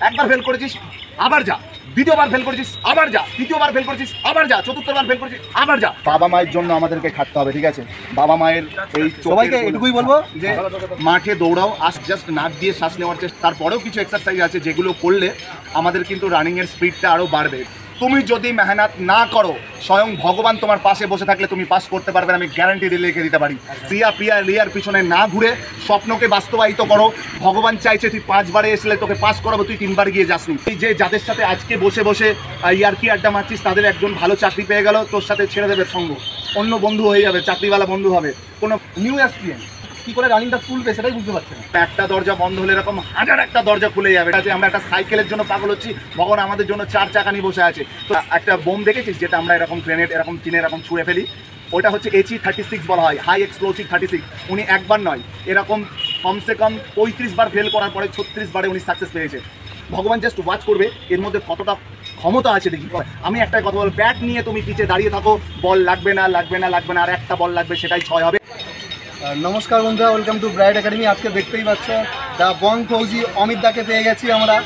একবার ফেল করেছিস আবার যা, দ্বিতীয়বার ফেল করেছিস আবার যা, তৃতীয়বার ফেল করেছিস আবার যা, চতুর্থবার ফেল করেছিস আবার যা। বাবা মায়ের জন্য আমাদেরকে খাটতে হবে, ঠিক আছে? বাবা মায়ের এই সবাইকে এটুকুই বলবো যে মাঠে দৌড়াও, জাস্ট নাক দিয়ে শ্বাস নেওয়ার চেষ্টা। তারপরেও কিছু এক্সারসাইজ আছে যেগুলো করলে আমাদের কিন্তু রানিংয়ের স্পিডটা আরও বাড়বে। তুমি যদি মেহনত না করো, স্বয়ং ভগবান তোমার পাশে বসে থাকলে তুমি পাস করতে পারবে না, আমি গ্যারান্টি দিয়ে লিখে দিতে পারি। রিয়ার পিছনে না ঘুরে স্বপ্নকে বাস্তবায়িত করো। ভগবান চাইছে তুই 5 বারে এসলে তোকে পাস করাবো, তুই 3 বার গিয়ে যাসনি। এই যে যাদের সাথে আজকে বসে বসে ইয়ার্কি আড্ডা মারছিস, তাদের একজন ভালো চাকরি পেয়ে গেল, তোর সাথে ছেড়ে দেবে সঙ্গ, অন্য বন্ধু হয়ে যাবে, চাকরিওয়ালা বন্ধু হবে। কোনো নিউ এক্সপিরিয়েন্স কী করে রানিংটা খুলবে সেটাই বুঝতে পারছে না। একটা দরজা বন্ধ হলে এরকম 1000 একটা দরজা খুলে যাবে। আমরা একটা সাইকেলের জন্য পাগল হচ্ছি, ভগবান আমাদের জন্য 4 চাকা নিয়ে বসে আছে। তো একটা বোম দেখেছিস যেটা আমরা এরকম গ্রেনেড এরকম চিনে এরকম ছুঁড়ে ফেলি, ওটা হচ্ছে HE-36 বলা হয়, হাই এক্সপ্লোসিভ 36। উনি একবার নয়, এরকম কমসে কম 35 বার ফেল করার পরে 36 বারে উনি সাকসেস পেয়েছে। ভগবান জাস্ট ওয়াচ করবে এর মধ্যে কতটা ক্ষমতা আছে দেখি। আমি একটাই কথা বলবো, ব্যাট নিয়ে তুমি পিছিয়ে দাঁড়িয়ে থাকো, বল লাগবে না, আর একটা বল লাগবে, সেটাই 6 হবে। নমস্কার বন্ধুরা, ওয়েলকাম টু ব্রাইট একাডেমি। আজকে দেখতেই পাচ্ছ দা বং ফৌজি অমিত দাকে পেয়ে গেছি আমরা।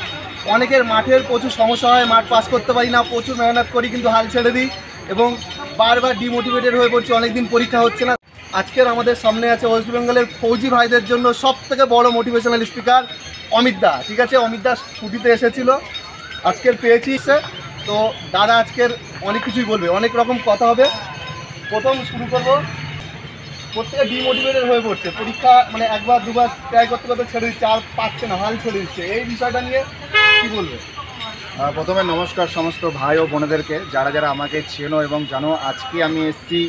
অনেকের মাঠের প্রচুর সমস্যা হয়, মাঠ পাস করতে পারি না, প্রচুর মেহনত করি কিন্তু হাল ছেড়ে দিই এবং বারবার ডিমোটিভেটেড হয়ে পড়ছি, অনেকদিন পরীক্ষা হচ্ছে না। আজকের আমাদের সামনে আছে ওয়েস্ট বেঙ্গলের ফৌজি ভাইদের জন্য সবথেকে বড় মোটিভেশনাল স্পিকার অমিত দা। ঠিক আছে, অমিত দা ছুটিতে এসেছিল, আজকের পেয়েছি সে। তো দাদা আজকের অনেক কিছুই বলবে, অনেক রকম কথা হবে। প্রথম শুরু করবো, প্রত্যেকে ডিমোটিভেটেড হয়ে পড়ছে, পরীক্ষা মানে একবার দুবার ট্রাই করতে করতে ছেড়ে দিচ্ছে, আর পাচ্ছে না, হাল ছেড়ে দিচ্ছে। এই বিষয়টা নিয়ে কী বলবে? প্রথমে নমস্কার সমস্ত ভাই ও বোনেদেরকে, যারা যারা আমাকে চেনো এবং জানো। আজকে আমি এসছি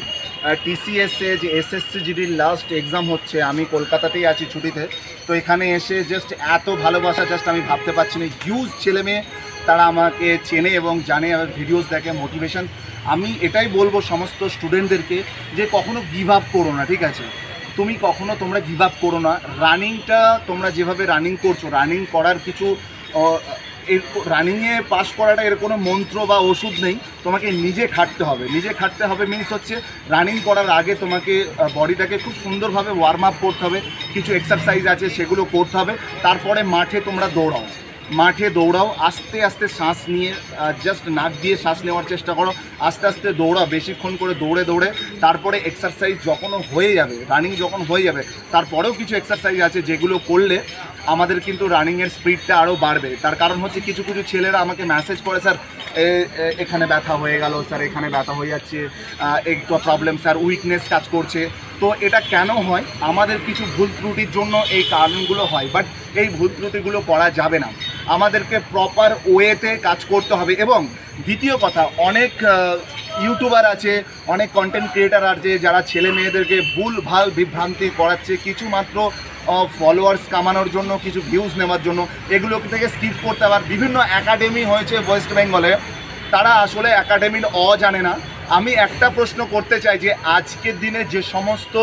TCS-এ, যে SSC-GDর লাস্ট এক্সাম হচ্ছে। আমি কলকাতাতেই আছি ছুটিতে, তো এখানে এসে জাস্ট এত ভালোবাসা জাস্ট আমি ভাবতে পারছি না। হিউজ ছেলে মেয়ে তারা আমাকে চেনে এবং জানে, আমার ভিডিওস দেখে, মোটিভেশন। আমি এটাই বলবো সমস্ত স্টুডেন্টদেরকে যে কখনো গিভ আপ করো না, ঠিক আছে? তোমরা গিভ আপ করো না। রানিংটা তোমরা যেভাবে রানিং করছো, রানিং করার কিছু রানিংয়ে পাস করাটা এর কোনো মন্ত্র বা ওষুধ নেই। তোমাকে নিজে খাটতে হবে। মিনস হচ্ছে রানিং করার আগে তোমাকে বডিটাকে খুব সুন্দরভাবে ওয়ার্ম আপ করতে হবে, কিছু এক্সারসাইজ আছে সেগুলো করতে হবে। তারপরে মাঠে দৌড়াও, আস্তে আস্তে শ্বাস নিয়ে, জাস্ট নাক দিয়ে শ্বাস নেওয়ার চেষ্টা করো, আস্তে আস্তে দৌড়াও, বেশিক্ষণ করে দৌড়ে তারপরে এক্সারসাইজ যখন হয়ে যাবে, রানিং যখন হয়ে যাবে, তারপরেও কিছু এক্সারসাইজ আছে যেগুলো করলে আমাদের কিন্তু রানিংয়ের স্পিডটা আরও বাড়বে। তার কারণ হচ্ছে কিছু ছেলেরা আমাকে মেসেজ করে, স্যার এখানে ব্যথা হয়ে গেল, স্যার এখানে ব্যথা হয়ে যাচ্ছে, একটু প্রবলেম স্যার, উইকনেস কাজ করছে। তো এটা কেন হয়? আমাদের কিছু ভুল ত্রুটির জন্য এই কারণগুলো হয়, বাট এই ভুল ত্রুটিগুলো করা যাবে না। আমাদেরকে প্রপার ওয়েতে কাজ করতে হবে। এবং দ্বিতীয় কথা, অনেক ইউটিউবার আছে, অনেক কন্টেন্ট ক্রিয়েটার আছে যারা ছেলে মেয়েদেরকে ভুলভাল বিভ্রান্তি করাচ্ছে কিছু মাত্র ফলোয়ার্স কামানোর জন্য, কিছু ভিউজ নেওয়ার জন্য। এগুলো থেকে স্কিপ করতে। আবার বিভিন্ন একাডেমি হয়েছে ওয়েস্ট বেঙ্গলে, তারা আসলে একাডেমির জানে না। আমি একটা প্রশ্ন করতে চাই যে আজকের দিনে যে সমস্ত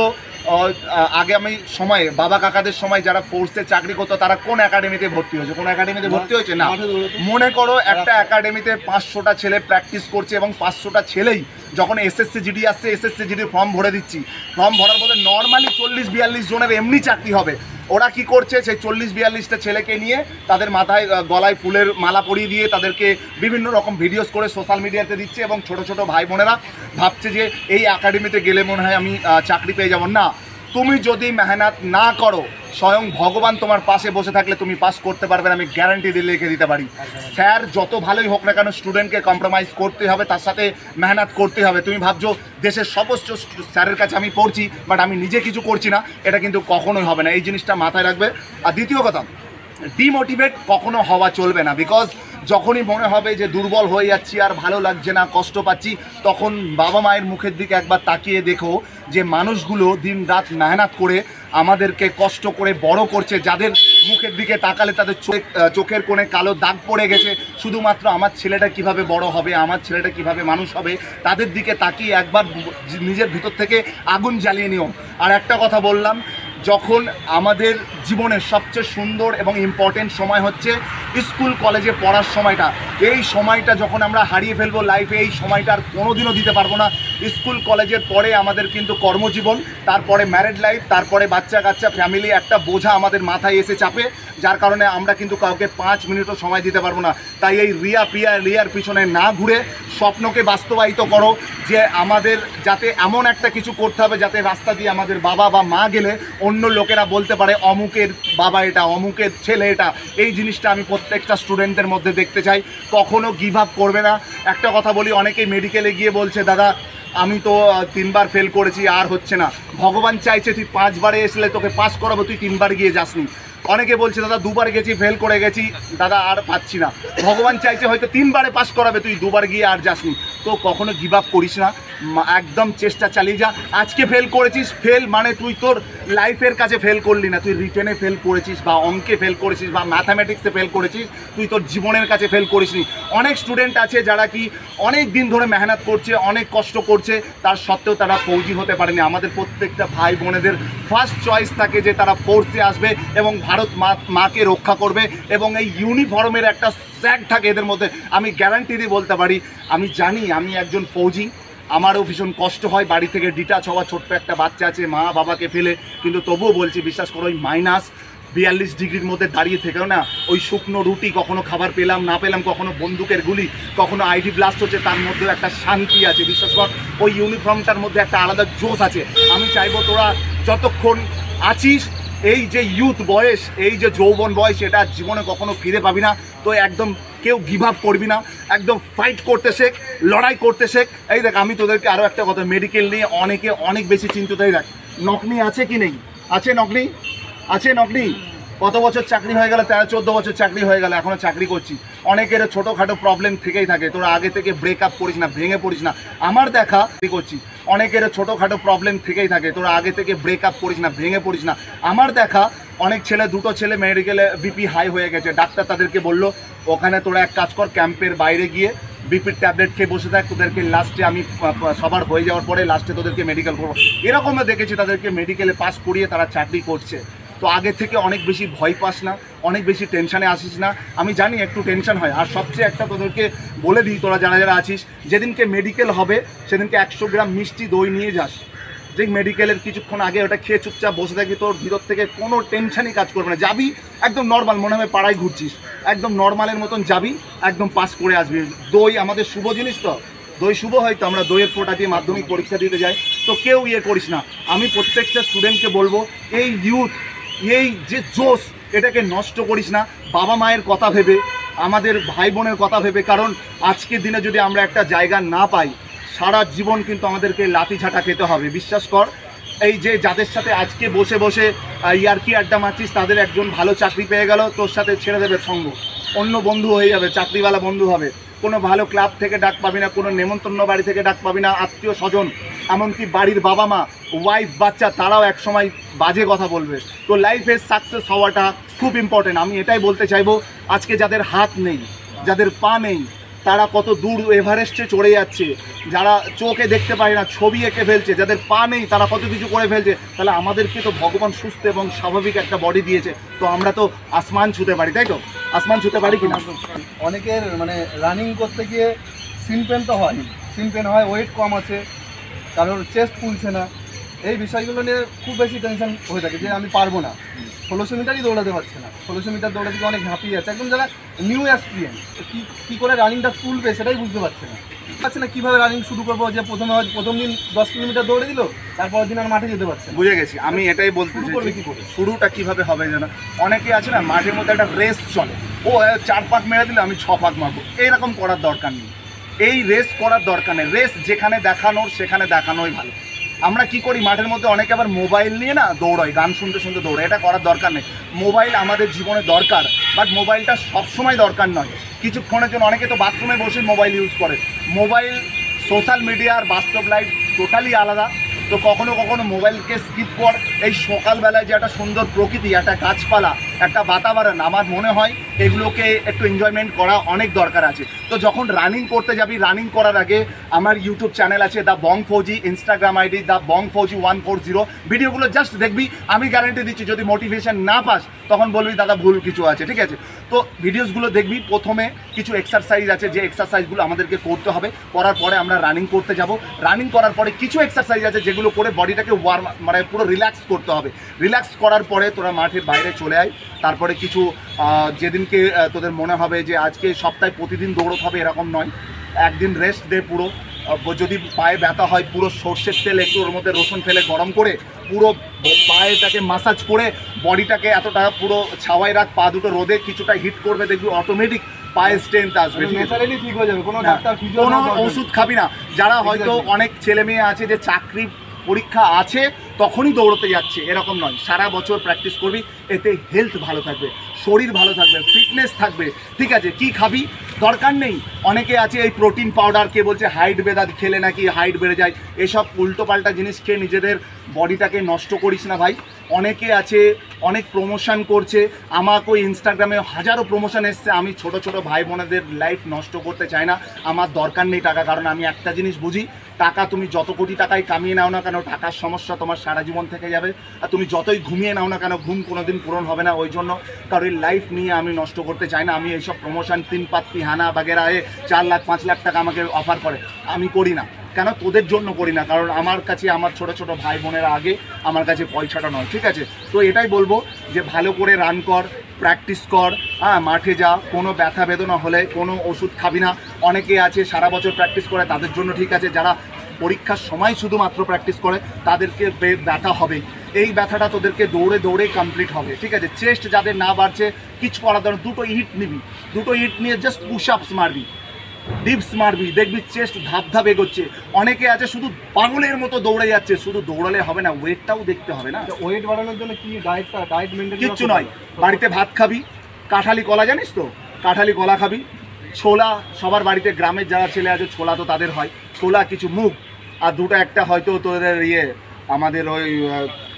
আগামী সময়ে বাবা কাকাদের সময় যারা ফোর্সে চাকরি করতো, তারা কোন একাডেমিতে ভর্তি হয়েছে? কোন একাডেমিতে ভর্তি হয়েছে না। মনে করো একটা একাডেমিতে 500টা ছেলে প্র্যাকটিস করছে এবং 500টা ছেলেই যখন SSC-GD আসছে, SSC-GDর ফর্ম ভরে দিচ্ছি, ফর্ম ভরার মধ্যে নর্মালি 40-42 জনের এমনি চাকরি হবে। ওরা কি করছে? সেই 40-42টা ছেলেকে নিয়ে তাদের মাথায় গলায় ফুলের মালা পরিয়ে দিয়ে তাদেরকে বিভিন্ন রকম ভিডিওস করে সোশ্যাল মিডিয়াতে দিচ্ছে এবং ছোট ভাই বোনেরা ভাবছে যে এই একাডেমিতে গেলে মনে হয় আমি চাকরি পেয়ে যাব। না, তুমি যদি মেহনত না করো, স্বয়ং ভগবান তোমার পাশে বসে থাকলে তুমি পাস করতে পারবে না, আমি গ্যারান্টি দিয়ে লিখে দিতে পারি। স্যার যত ভালোই হোক না কেন, স্টুডেন্টকে কম্প্রোমাইজ করতে হবে, তার সাথে মেহনত করতে হবে। তুমি ভাবছো দেশের সমস্ত স্যারের কাছে আমি পড়ছি বাট আমি নিজে কিছু করছি না, এটা কিন্তু কখনোই হবে না। এই জিনিসটা মাথায় রাখবে। আর দ্বিতীয় কথা, ডিমোটিভেট কখনো হওয়া চলবে না। বিকজ যখনই মনে হবে যে দুর্বল হয়ে যাচ্ছি, আর ভালো লাগছে না, কষ্ট পাচ্ছি, তখন বাবা মায়ের মুখের দিকে একবার তাকিয়ে দেখো যে মানুষগুলো দিন রাত মেহনত করে আমাদেরকে কষ্ট করে বড় করছে, যাদের মুখের দিকে তাকালে তাদের চোখের কোণে কালো দাগ পড়ে গেছে, শুধুমাত্র আমার ছেলেটা কিভাবে বড় হবে, আমার ছেলেটা কিভাবে মানুষ হবে, তাদের দিকে তাকিয়ে একবার নিজের ভিতর থেকে আগুন জ্বালিয়ে নিও। আর একটা কথা বললাম, যখন আমাদের জীবনের সবচেয়ে সুন্দর এবং ইম্পর্টেন্ট সময় হচ্ছে স্কুল কলেজে পড়ার সময়টা, এই সময়টা যখন আমরা হারিয়ে ফেলবো লাইফে, এই সময়টা আর কোনোদিনও দিতে পারবো না। স্কুল কলেজের পরে আমাদের কিন্তু কর্মজীবন, তারপরে ম্যারিড লাইফ, তারপরে বাচ্চা কাচ্চা, ফ্যামিলি, একটা বোঝা আমাদের মাথায় এসে চাপে, যার কারণে আমরা কিন্তু কাউকে 5 মিনিটও সময় দিতে পারবো না। তাই এই রিয়ার পিছনে না ঘুরে স্বপ্নকে বাস্তবায়িত করো, যে আমাদের যাতে এমন একটা কিছু করতে হবে যাতে রাস্তা দিয়ে আমাদের বাবা বা মা গেলে অন্য লোকেরা বলতে পারে অমুকের বাবা এটা, অমুকের ছেলে এটা। এই জিনিসটা আমি প্রত্যেকটা স্টুডেন্টদের মধ্যে দেখতে চাই। কখনো গিভ আপ করবে না। একটা কথা বলি, অনেকেই মেডিকেলে গিয়ে বলছে দাদা আমি তো 3 বার ফেল করেছি, আর হচ্ছে না। ভগবান চাইছে তুই 5 বারে এসলে তোকে পাস করাবো, তুই 3 বার গিয়ে যাসনি। অনেকে বলছে দাদা 2 বার গেছি, ফেল করে গেছি দাদা, আর পাচ্ছি না। ভগবান চাইছে হয়তো 3 বারে পাস করাবে, তুই 2 বার গিয়ে আর যাসনি। তো কখনো গিভ আপ করিস না, একদম চেষ্টা চালিয়ে যা। আজকে ফেল করেছিস, ফেল মানে তুই তোর লাইফের কাছে ফেল করলি না, তুই রিটেনে ফেল করেছিস বা অঙ্কে ফেল করেছিস বা ম্যাথামেটিক্সে ফেল করেছিস, তুই তোর জীবনের কাছে ফেল করিসনি। অনেক স্টুডেন্ট আছে যারা কি অনেক দিন ধরে মেহনত করছে, অনেক কষ্ট করছে, তার সত্ত্বেও তারা ফৌজি হতে পারেনি। আমাদের প্রত্যেকটা ভাই বোনেদের ফার্স্ট চয়েস থাকে যে তারা ফোর্সে আসবে এবং ভারত মাকে রক্ষা করবে, এবং এই ইউনিফর্মের একটা স্যাগ থাকে এদের মধ্যে। আমি গ্যারান্টি দিয়ে বলতে পারি, আমি জানি আমি একজন ফৌজি, আমারও ভীষণ কষ্ট হয়। বাড়ি থেকে ডিটাচ হওয়া, ছোট্ট একটা বাচ্চা আছে মা বাবাকে ফেলে, কিন্তু তবুও বলছি বিশ্বাস করো, ওই -42 ডিগ্রির মধ্যে দাঁড়িয়ে থেকেও না, ওই শুকনো রুটি কখনো খাবার পেলাম না পেলাম, কখনো বন্দুকের গুলি, কখনো আইডি ব্লাস্ট হচ্ছে, তার মধ্যেও একটা শান্তি আছে। বিশ্বাস কর, ওই ইউনিফর্মটার মধ্যে একটা আলাদা জোশ আছে। আমি চাইবো তোরা যতক্ষণ আছিস, এই যে ইউথ বয়স, এই যে যৌবন বয়স, এটা জীবনে কখনো ফিরে পাবি না। তো একদম কেউ গিভ আপ করবি না, একদম ফাইট করতে শেখ, লড়াই করতে শেখ। এই দেখ, আমি তোদেরকে আরও একটা কথা, মেডিকেল নিয়ে অনেকে অনেক বেশি চিন্তিত। এই দেখ, নকনি আছে কি নেই? আছে নকনি, আছে নকনি। কত বছর চাকরি হয়ে গেল, 13-14 বছর চাকরি হয়ে গেল, এখনও চাকরি করছি। অনেকের ছোটোখাটো প্রবলেম থেকেই থাকে, তোরা আগে থেকে ব্রেকআপ করিস না, ভেঙে পড়িস না। আমার দেখা করছি, অনেকের ছোটোখাটো প্রবলেম থেকেই থাকে, তোরা আগে থেকে ব্রেকআপ করিস না, ভেঙে পড়িস না। আমার দেখা অনেক ছেলে, 2টো ছেলে মেডিকেলে বিপি হাই হয়ে গেছে, ডাক্তার তাদেরকে বললো ওখানে তোরা এক কাজ কর, ক্যাম্পের বাইরে গিয়ে বিপির ট্যাবলেট খেয়ে বসে থাক, তোদেরকে লাস্টে আমি সবার হয়ে যাওয়ার পরে লাস্টে তোদেরকে মেডিকেল করবো। এরকমও দেখেছি তাদেরকে মেডিকেলে পাস করিয়ে তারা চাকরি করছে। তো আগে থেকে অনেক বেশি ভয় পাস না, অনেক বেশি টেনশানে আসিস না। আমি জানি একটু টেনশন হয়। আর সবচেয়ে একটা তোদেরকে বলে দিই, তোরা যারা যারা আছিস, যেদিনকে মেডিকেল হবে সেদিনকে 100 গ্রাম মিষ্টি দই নিয়ে যাস। যে মেডিকেলের কিছুক্ষণ আগে ওটা খেয়ে চুপচাপ বসে থাকি, তোর ভিতর থেকে কোনো টেনশনই কাজ করবে না। যাবি একদম নর্মাল, মনে হবে পাড়ায় ঘুরছিস, একদম নর্মালের মতন যাবি, একদম পাস করে আসবি। দই আমাদের শুভ জিনিস, তো দই শুভ হয়, তো আমরা দইয়ের ফোঁটা দিয়ে মাধ্যমিক পরীক্ষা দিতে যাই। তো কেউ করিস না। আমি প্রত্যেকটা স্টুডেন্টকে বলবো, এই ইউথ, এই যে জোশ, এটাকে নষ্ট করিস না। বাবা মায়ের কথা ভেবে, আমাদের ভাই বোনের কথা ভেবে, কারণ আজকের দিনে যদি আমরা একটা জায়গা না পাই, সারা জীবন কিন্তু আমাদেরকে লাঠি ঝাঁটা খেতে হবে। বিশ্বাস কর, এই যে যাদের সাথে আজকে বসে বসে ইয়ার্কি আড্ডা মারছিস, তাদের একজন ভালো চাকরি পেয়ে গেল, তোর সাথে ছেড়ে দেবে সঙ্গ, অন্য বন্ধু হয়ে যাবে, চাকরিওয়ালা বন্ধু হবে। কোনো ভালো ক্লাব থেকে ডাক পাবি না, কোনো নেমন্তন্ন বাড়ি থেকে ডাক পাবি না। আত্মীয় স্বজন, এমনকি বাড়ির বাবা মা, ওয়াইফ, বাচ্চা, তারাও একসময় বাজে কথা বলবে। তো লাইফে সাকসেস হওয়াটা খুব ইম্পর্টেন্ট। আমি এটাই বলতে চাইবো, আজকে যাদের হাত নেই, যাদের পা নেই, তারা কত দূর এভারেস্টে চড়ে যাচ্ছে। যারা চোখে দেখতে পায় না, ছবি এঁকে ফেলছে, যাদের পা নেই তারা কত কিছু করে ফেলছে। তাহলে আমাদেরকে তো ভগবান সুস্থ এবং স্বাভাবিক একটা বডি দিয়েছে, তো আমরা তো আসমান ছুঁতে পারি, তাই তো? আসমান ছুঁতে পারি কিনা? অনেকের মানে রানিং করতে গিয়ে সিন পেন তো হয়, সিন পেন হয়, ওয়েট কম আছে, কারোর চেস্ট ফুলছে না। এই বিষয়গুলো নিয়ে খুব বেশি টেনশন হয়ে থাকে যে আমি পারবো না, 1600 মিটারই দৌড়াতে পারছে না, 1600 মিটার দৌড়াতে গিয়ে অনেক ঝাঁপিয়ে যাচ্ছে। একদম যারা নিউ এক্সপিরিয়েন্স, কী করে রানিংটা তুলবে সেটাই বুঝতে পারছে না। কীভাবে রানিং শুরু করবো, যে প্রথম দিন 10 কিলোমিটার দৌড়ে দিল, তারপরের দিন আর মাঠে যেতে পারছে না। বুঝে গেছি, আমি এটাই বলতে শুরু করবে কী করে, শুরুটা কীভাবে হবে জানো? অনেকে আছে না, মাঠের মধ্যে একটা রেস চলে, ও 4 পাক মেরে দিলে আমি 6 পাক মারবো, এইরকম করার দরকার নেই। এই রেস করার দরকার নেই। রেস যেখানে দেখানোর সেখানে দেখানোই ভালো। আমরা কি করি, মাঠের মধ্যে অনেকে আবার মোবাইল নিয়ে না দৌড়াই, গান শুনতে শুনতে দৌড়াই। এটা করার দরকার নেই। মোবাইল আমাদের জীবনে দরকার, বাট মোবাইলটা সবসময় দরকার নয়। কিছুক্ষণের জন্য, অনেকে তো বাথরুমে বসে মোবাইল ইউজ করে। মোবাইল, সোশ্যাল মিডিয়া আর বাস্তব লাইফ টোটালি আলাদা। তো কখনো কখনো মোবাইলকে স্কিপ কর। এই সকালবেলায় যে একটা সুন্দর প্রকৃতি, একটা গাছপালা, একটা বাতাবরণ, আমার মনে হয় এগুলোকে একটু এনজয়মেন্ট করা অনেক দরকার আছে। তো যখন রানিং করতে যাবি, রানিং করার আগে আমার ইউটিউব চ্যানেল আছে the Bong Fauji, Instagram ID the Bong Fauji 140, ভিডিওগুলো জাস্ট দেখবি। আমি গ্যারান্টি দিচ্ছি যদি মোটিভেশন না পাস তখন বলবি দাদা ভুল কিছু আছে, ঠিক আছে? তো ভিডিওসগুলো দেখবি। প্রথমে কিছু এক্সারসাইজ আছে যে এক্সারসাইজগুলো আমাদেরকে করতে হবে, করার পরে আমরা রানিং করতে যাব। রানিং করার পরে কিছু এক্সারসাইজ আছে যেগুলো করে বডিটাকে মানে পুরো রিল্যাক্স করতে হবে। রিল্যাক্স করার পরে তোরা মাঠের বাইরে চলে আয়। তারপরে কিছু যেদিনকে তোদের মনে হবে যে আজকে সপ্তাহে প্রতিদিন দৌড়তে হবে এরকম নয়, একদিন রেস্ট দে পুরো। যদি পায়ে ব্যথা হয় পুরো সর্ষের তেল একটু ওর মধ্যে রসুন ফেলে গরম করে পুরো পায়েটাকে মাসাজ করে বডিটাকে এতটা পুরো ছাওয়াই রাখ, পা দুটো রোদে কিছুটা হিট করবে, দেখবি অটোমেটিক পায়ে স্ট্রেংথ আসবে, ন্যাচারালি ঠিক হয়ে যাবে, কোনো ডাক্তার কোনো ওষুধ খাবি না। যারা হয়তো অনেক ছেলে মেয়ে আছে যে চাকরি পরীক্ষা আছে তখনই দৌড়তে যাচ্ছে, এরকম নয়। সারা বছর প্র্যাকটিস করবি, এতে হেলথ ভালো থাকবে, শরীর ভালো থাকবে, ফিটনেস থাকবে, ঠিক আছে? কি খাবি দরকার নেই। অনেকে আছে এই প্রোটিন পাউডার, কে বলছে হাইট বেড়া খেলে নাকি হাইট বেড়ে যায়, এসব উল্টোপাল্টা জিনিস খেয়ে নিজেদের বডিটাকে নষ্ট করিস না ভাই। অনেকে আছে অনেক প্রমোশন করছে, আমাকে ওই ইনস্টাগ্রামে হাজারো প্রমোশন এসছে। আমি ছোট ছোট ভাই বোনেদের লাইফ নষ্ট করতে চাই না, আমার দরকার নেই টাকা। কারণ আমি একটা জিনিস বুঝি, টাকা তুমি যত কোটি টাকাই কামিয়ে নাও না কেন, টাকার সমস্যা তোমার সারা জীবন থেকে যাবে। আর তুমি যতই ঘুমিয়ে নাও না কেন, ঘুম কোনোদিন পূরণ হবে না। ওই জন্য কারোর লাইফ নিয়ে আমি নষ্ট করতে চাই না। আমি এইসব প্রমোশন 3 পাত্তি হানা বাগেরা 4 লাখ 5 লাখ টাকা আমাকে অফার করে, আমি করি না। কেন? তোদের জন্য করি না, কারণ আমার কাছে আমার ছোট ছোট ভাই বোনেরা আগে, আমার কাছে পয়সাটা নয়, ঠিক আছে? তো এটাই বলবো যে ভালো করে রান কর, প্র্যাকটিস কর, হ্যাঁ মাঠে যা। কোনো ব্যথা বেদনা হলে কোনো ওষুধ খাবি না। অনেকে আছে সারা বছর প্র্যাকটিস করে, তাদের জন্য ঠিক আছে। যারা পরীক্ষার সময় শুধুমাত্র প্র্যাকটিস করে তাদেরকে ব্যথা হবে। এই ব্যথাটা তোদেরকে দৌড়ে দৌড়ে কমপ্লিট হবে, ঠিক আছে? চেস্ট যাদের না বাড়ছে কিছু করার দরকার, 2টো ইট নিবি, 2টো ইট নিয়ে জাস্ট পুশ আপস মারবি, ডিপস মারবি, দেখবি চেস্ট ধাপ ধাপ এগোচ্ছে। অনেকে আছে শুধু পাগলের মতো দৌড়ে যাচ্ছে, শুধু দৌড়ালে হবে না, ওয়েটটাও দেখতে হবে না। ওয়েট বাড়ানোর জন্য কি ডায়েট মেনটেন? কিচ্ছু নয়, বাড়িতে ভাত খাবি, কাঁঠালি কলা জানিস তো, কাঁঠালি কলা খাবি, ছোলা, সবার বাড়িতে গ্রামের যারা ছেলে আছে ছোলা তো তাদের হয়, ছোলা, কিছু মুগ, আর দুটো একটা হয়তো তোদের আমাদের ওই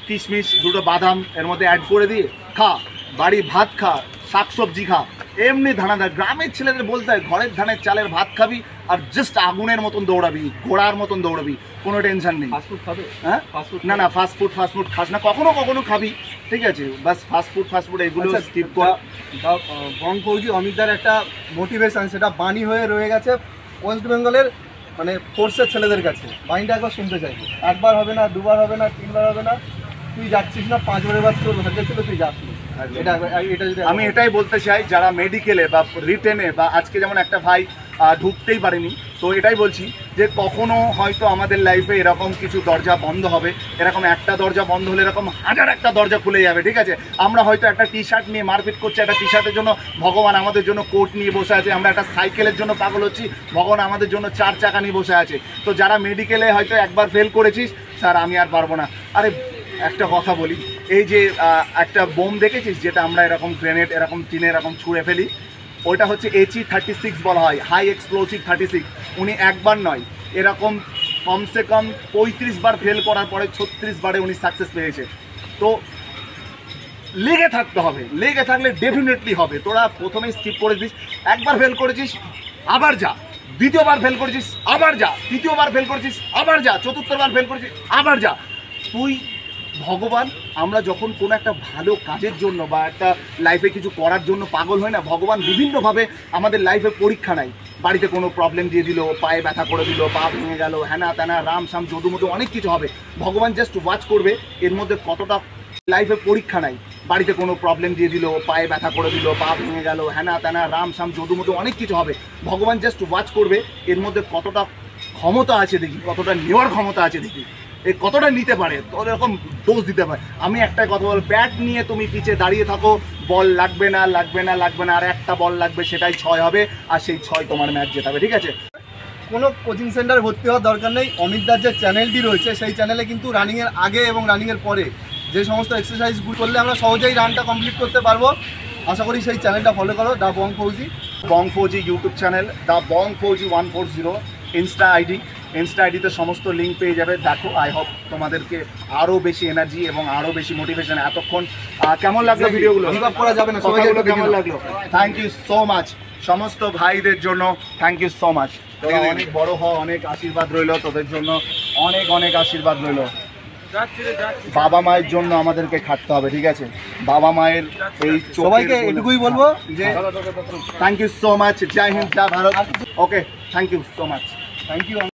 কিশমিশ, 2টো বাদাম এর মধ্যে অ্যাড করে দিয়ে খা। বাড়ি ভাত খা, শাকসবজি খা, এমনি ধানাদার। গ্রামের ছেলেদের বলতে হয় ঘরের ধানের চালের ভাত খাবি আর জাস্ট আগুনের মতন দৌড়াবি, ঘোড়ার মতন দৌড়াবি, কোনো টেনশন নেই। ফাস্টফুড খাবে? হ্যাঁ, না না, ফাস্টফুড খাস না, কখনো কখনো খাবি, ঠিক আছে? বাস ফাস্টফুড এগুলো স্কিপ কর। বং ফৌজি অমিতদার একটা মোটিভেশন, সেটা বাণী হয়ে রয়ে গেছে ওয়েস্ট বেঙ্গলের মানে ফোর্সের ছেলেদের কাছে। বাণীটা একবার শুনতে চাইবো। একবার হবে না, দুবার হবে না, 3বার হবে না, তুই যাচ্ছিস না, 5বারের বার তোর ভাগ্য ছিল তুই যাস না। এটা যদি আমি এটাই বলতে চাই, যারা মেডিকেলে বা রিটেনে বা আজকে যেমন একটা ভাই ঢুকতেই পারেনি, তো এটাই বলছি যে কখনো হয়তো আমাদের লাইফে এরকম কিছু দরজা বন্ধ হবে, এরকম একটা দরজা বন্ধ হলে এরকম হাজার একটা দরজা খুলে যাবে, ঠিক আছে? আমরা হয়তো একটা টি-শার্ট নিয়ে মারপিট করছি, একটা টি-শার্টের জন্য ভগবান আমাদের জন্য কোট নিয়ে বসে আছে। আমরা একটা সাইকেলের জন্য পাগল হচ্ছি, ভগবান আমাদের জন্য 4 চাকা নিয়ে বসে আছে। তো যারা মেডিকেলে হয়তো একবার ফেল করেছিস, স্যার আমি আর পারবো না, আরে একটা কথা বলি, এই যে একটা বোম দেখেছিস যেটা আমরা এরকম গ্রেনেড এরকম টিনে এরকম ছুঁড়ে ফেলি, ওইটা হচ্ছে HE-36 বলা হয়, হাই এক্সপ্লোসিভ 36। উনি একবার নয়, এরকম কমসে কম 35 বার ফেল করার পরে 36 বারে উনি সাকসেস পেয়েছে। তো লেগে থাকতে হবে, লেগে থাকলে ডেফিনেটলি হবে। তোরা প্রথমেই স্কিপ করেছিস, একবার ফেল করেছিস আবার যা, দ্বিতীয়বার ফেল করেছিস আবার যা, তৃতীয়বার ফেল করেছিস আবার যা, চতুর্থবার ফেল করেছিস আবার যা। তুই ভগবান, আমরা যখন কোনো একটা ভালো কাজের জন্য বা একটা লাইফে কিছু করার জন্য পাগল হয় না, ভগবান বিভিন্নভাবে আমাদের লাইফে পরীক্ষা নেয়। বাড়িতে কোনো প্রবলেম দিয়ে দিল, পায়ে ব্যথা করে দিল, পা ভেঙে গেল, হ্যানা ত্যানা রাম শাম যদুমধু অনেক কিছু হবে। ভগবান জাস্ট ওয়াচ করবে এর মধ্যে কতটা লাইফে পরীক্ষা নেয়। বাড়িতে কোনো প্রবলেম দিয়ে দিল, পায়ে ব্যথা করে দিল, পা ভেঙে গেল, হ্যানা ত্যানা রাম শাম যদুমধু অনেক কিছু হবে। ভগবান জাস্ট ওয়াচ করবে এর মধ্যে কতটা ক্ষমতা আছে দেখি, কতটা নেওয়ার ক্ষমতা আছে দেখি, এ কতটা নিতে পারে, তোর এরকম ডোজ দিতে পারে। আমি একটাই কথা বল, ব্যাট নিয়ে তুমি পিছে দাঁড়িয়ে থাকো, বল লাগবে না লাগবে না লাগবে না, আর একটা বল লাগবে, সেটাই 6 হবে, আর সেই 6 তোমার ম্যাচ জেতাবে, ঠিক আছে? কোনো কোচিং সেন্টারে ভর্তি হওয়ার দরকার নেই। অমিতদার যে চ্যানেলটি রয়েছে সেই চ্যানেলে কিন্তু রানিংয়ের আগে এবং রানিংয়ের পরে যে সমস্ত এক্সারসাইজগুলো করলে আমরা সহজেই রানটা কমপ্লিট করতে পারবো, আশা করি সেই চ্যানেলটা ফলো করো, the Bong Fauji. Bong Fauji YouTube channel, the Bong Fauji 140 insta ID, insta আইডিতে সমস্ত লিঙ্ক পেয়ে যাবে। দেখো, আই হোপ তোমাদেরকে আরও বেশি এনার্জি এবং আরও বেশি মোটিভেশন। এতক্ষণ কেমন লাগলো ভিডিওগুলো? Give up করা যাবে না, সবাইকে কথাগুলো একটু কেমন দেখে নাও। লাগলো? থ্যাংক ইউ সো মাচ সমস্ত ভাইদের জন্য, থ্যাংক ইউ সো মাচ। তোরা অনেক বড় হ, অনেক আশীর্বাদ রইলো তোদের জন্য, অনেক অনেক আশীর্বাদ রইলো। বাবা মায়ের জন্য আমাদেরকে খাটতে হবে, ঠিক আছে? বাবা মায়ের এই সবাইকে এটুকুই বলবো যে থ্যাংক ইউ সো মাচ। জয় হিন্দ, জয় Bharat. Okay, thank you so much. Thank you.